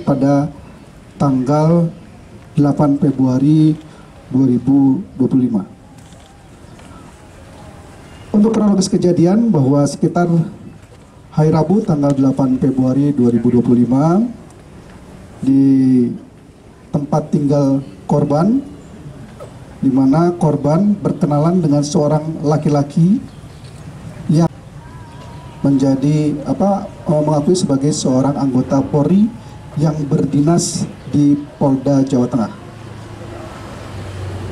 pada tanggal 8 Februari 2025. Untuk kronologis kejadian bahwa sekitar hari Rabu tanggal 8 Februari 2025 di tempat tinggal korban, di mana korban berkenalan dengan seorang laki-laki yang mengakui sebagai seorang anggota Polri yang berdinas di Polda Jawa Tengah,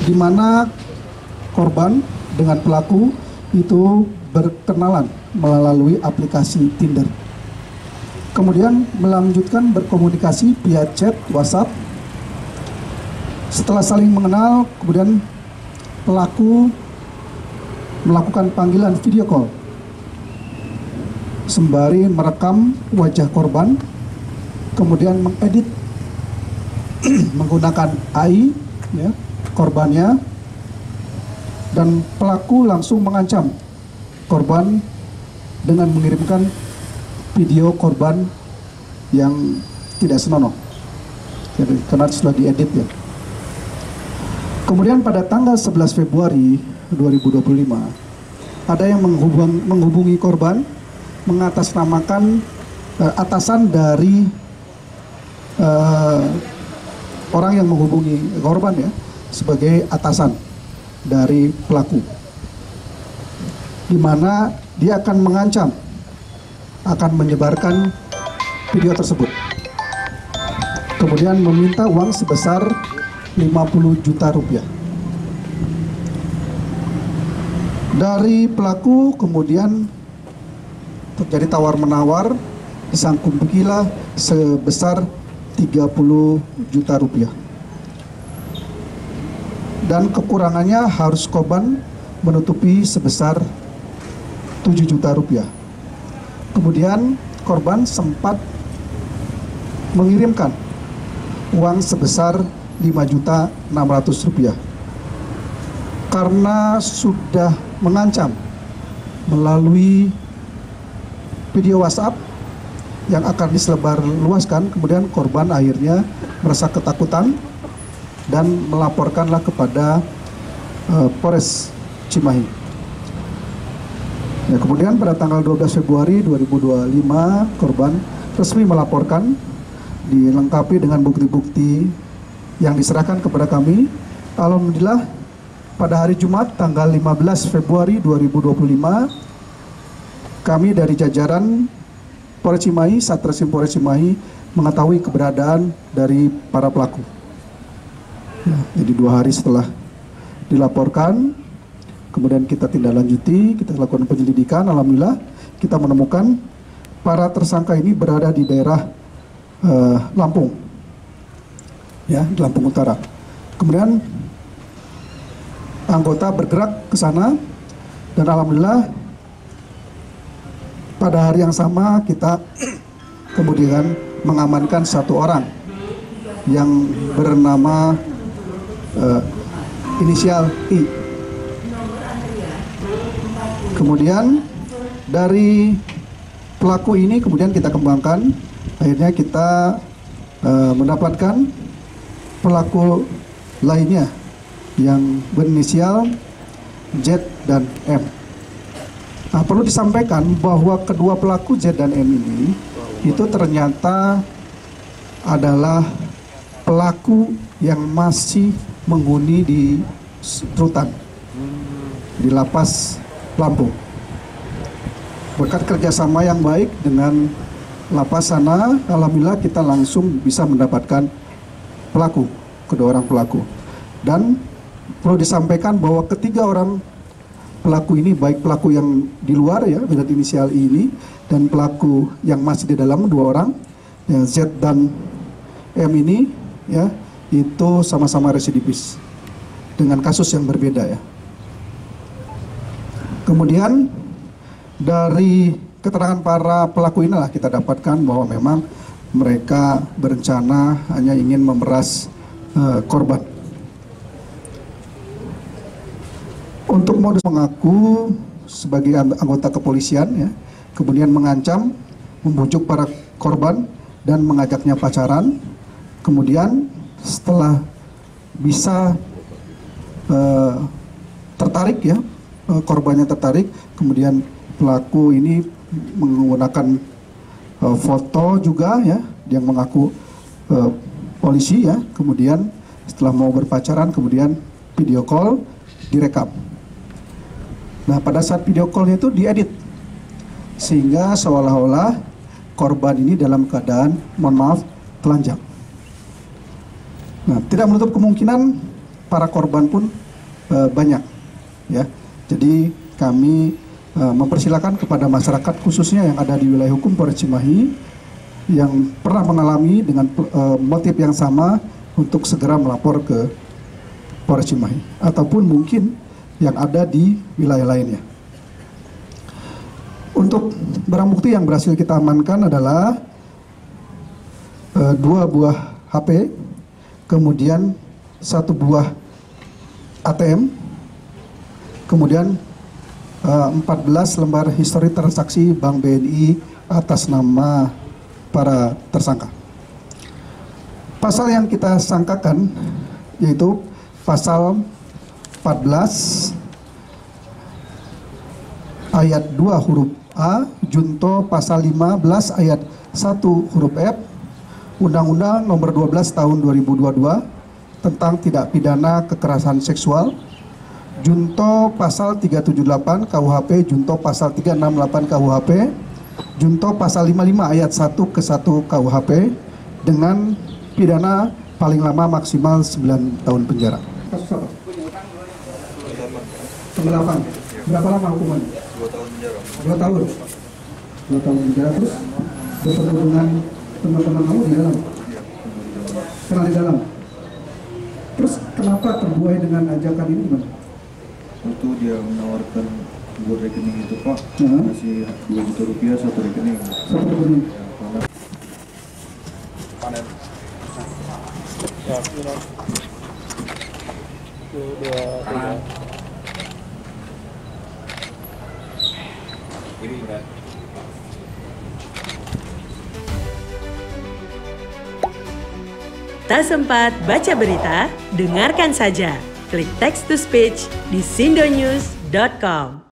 di mana korban dengan pelaku itu berkenalan melalui aplikasi Tinder. Kemudian melanjutkan berkomunikasi via chat WhatsApp. Setelah saling mengenal, kemudian pelaku melakukan panggilan video call sembari merekam wajah korban, kemudian mengedit menggunakan AI ya, korbannya, dan pelaku langsung mengancam korban dengan mengirimkan video korban yang tidak senonoh, jadi, karena sudah diedit ya. Kemudian pada tanggal 11 Februari 2025 ada yang menghubungi korban mengatasnamakan atasan dari orang yang menghubungi korban ya, sebagai atasan dari pelaku, di mana dia akan mengancam akan menyebarkan video tersebut, kemudian meminta uang sebesar 50 juta rupiah dari pelaku. Kemudian terjadi tawar-menawar, disangkut-buktilah sebesar 30 juta rupiah, dan kekurangannya harus korban menutupi sebesar 7 juta rupiah. Kemudian korban sempat mengirimkan uang sebesar 5.600.000 rupiah. Karena sudah mengancam melalui video WhatsApp yang akan disebarluaskan, kemudian korban akhirnya merasa ketakutan dan melaporkanlah kepada Polres Cimahi. Ya, kemudian pada tanggal 12 Februari 2025 korban resmi melaporkan, dilengkapi dengan bukti-bukti yang diserahkan kepada kami. Alhamdulillah pada hari Jumat tanggal 15 Februari 2025 kami dari jajaran Polres Cimahi, Satreskrim Polres Cimahi mengetahui keberadaan dari para pelaku. Ya, jadi 2 hari setelah dilaporkan, kemudian kita tindak lanjuti, kita lakukan penyelidikan. Alhamdulillah kita menemukan para tersangka ini berada di daerah Lampung, ya, di Lampung Utara. Kemudian anggota bergerak ke sana, dan alhamdulillah pada hari yang sama kita kemudian mengamankan 1 orang yang bernama inisial I. Kemudian dari pelaku ini kemudian kita kembangkan, akhirnya kita mendapatkan pelaku lainnya yang berinisial Z dan M. Nah, perlu disampaikan bahwa kedua pelaku Z dan M ini itu ternyata adalah pelaku yang masih menghuni di rutan di Lapas Lampung. Berkat kerjasama yang baik dengan lapas sana, alhamdulillah kita langsung bisa mendapatkan pelaku, kedua orang pelaku. Dan perlu disampaikan bahwa ketiga orang pelaku ini, baik pelaku yang di luar ya dengan inisial I ini, dan pelaku yang masih di dalam 2 orang ya, Z dan M ini ya, itu sama-sama residivis dengan kasus yang berbeda ya. Kemudian dari keterangan para pelaku inilah kita dapatkan bahwa memang mereka berencana hanya ingin memeras korban. Untuk modus mengaku sebagai anggota kepolisian ya, kemudian mengancam, membujuk para korban dan mengajaknya pacaran. Kemudian setelah bisa tertarik ya, korbannya tertarik, kemudian pelaku ini menggunakan foto juga ya, yang mengaku polisi ya. Kemudian setelah mau berpacaran, kemudian video call direkam. Nah, pada saat video callnya itu diedit, sehingga seolah-olah korban ini dalam keadaan, mohon maaf, telanjang. Nah, tidak menutup kemungkinan para korban pun banyak ya. Jadi kami mempersilakan kepada masyarakat khususnya yang ada di wilayah hukum Polres Cimahi yang pernah mengalami dengan motif yang sama untuk segera melapor ke Polres Cimahi ataupun mungkin yang ada di wilayah lainnya. Untuk barang bukti yang berhasil kita amankan adalah 2 buah HP, kemudian 1 buah ATM, kemudian 14 lembar histori transaksi Bank BNI atas nama para tersangka. Pasal yang kita sangkakan yaitu pasal 14 ayat 2 huruf A, junto pasal 15 ayat 1 huruf F, Undang-Undang Nomor 12 Tahun 2022 tentang tindak pidana kekerasan seksual, junto pasal 378 KUHP, junto pasal 368 KUHP, junto pasal 55 ayat 1 ke 1 KUHP dengan pidana paling lama maksimal 9 tahun penjara. Kasus apa? Penggelapan. Berapa lama hukuman? 2 tahun penjara. 2 tahun. 2 tahun penjara. Terus bertemu dengan teman-teman kamu di dalam? Kenal di dalam. Terus kenapa terbuai dengan ajakan ini, Bang? Itu dia menawarkan buat rekening itu, Pak. Kasih 2 juta rupiah 1 rekening. 1 rekening. Panen. Ya, 1, 2, 3. Ini enggak. Tak sempat baca berita? Dengarkan saja. Klik text to speech di sindonews.com.